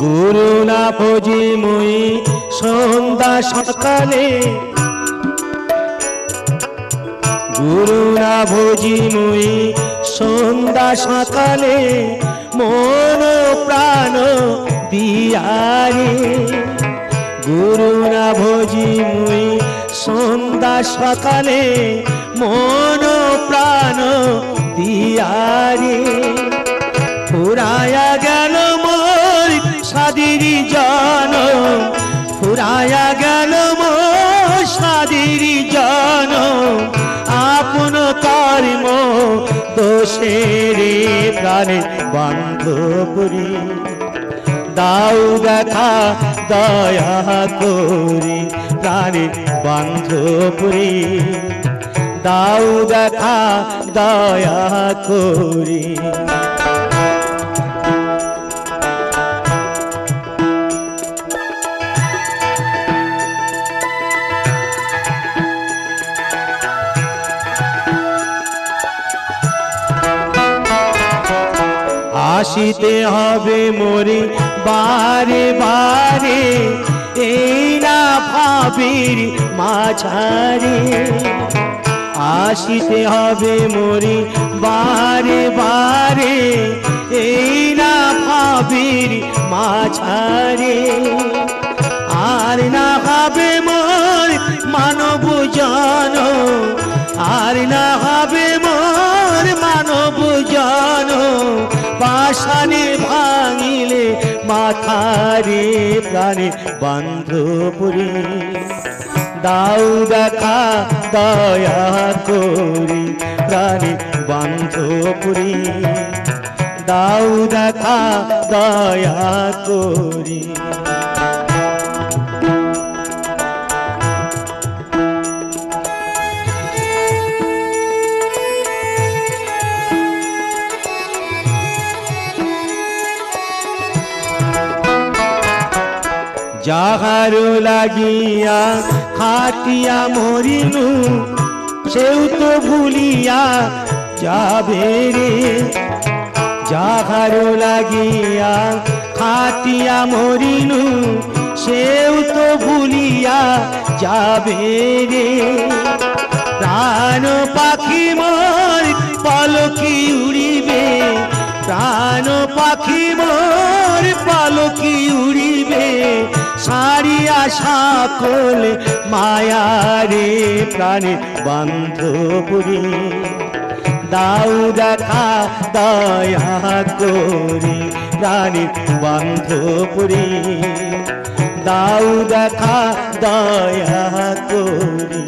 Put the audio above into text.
গুরু না ভজি মুই সন্ধ্যা সকালে, গুরু না ভজি মুই সন্ধ্যা সকালে, মন প্রাণ দিয়ারে। গুরু না ভজি মুই সন্ধ্যা সকালে, মন প্রাণ দিয়ারে। ফুরায়া গেল মোর সাদিরি জন, ফুরায়া গেল মোর সাদিরি জন, আপন কর্ম দোষে রে প্রাণে বান্ধবরি। দাও দেখা দয়া করি প্রাণে বান্ধবরি, দাও দেখা দয়া করি। আসিতে হবে মোরে বারে বারে, এই না ভাবির মাঝারে। আসিতে হবে মোরে বারে বারে, এই না ভাবির মাঝারে। আর না হবে মোর মানব জন, আর না হবে মোর মানব জন, পাশানে ভাঙিলে মাথারে প্রাণে বান্ধবরি। দাও দেখা দয়া করি প্রাণে বান্ধবরি, দাও দেখা দয়া করি। যাহার লাগিয়া খাটিয়া মরিনু, সেও তো ভুলিয়া যাবে রে। যাহার লাগিয়া খাটিয়া মরিনু, সেও তো ভুলিয়া যাবে রে। প্রাণ পাখি মোর পালকি উড়িবে, প্রাণ পাখি মোর পালকি উড়িবে, সারিয়া সকল মায়ারে প্রাণে বান্ধবরি। দাও দেখা দয়া করি প্রাণে বান্ধবরি, দাও দেখা দয়া করি।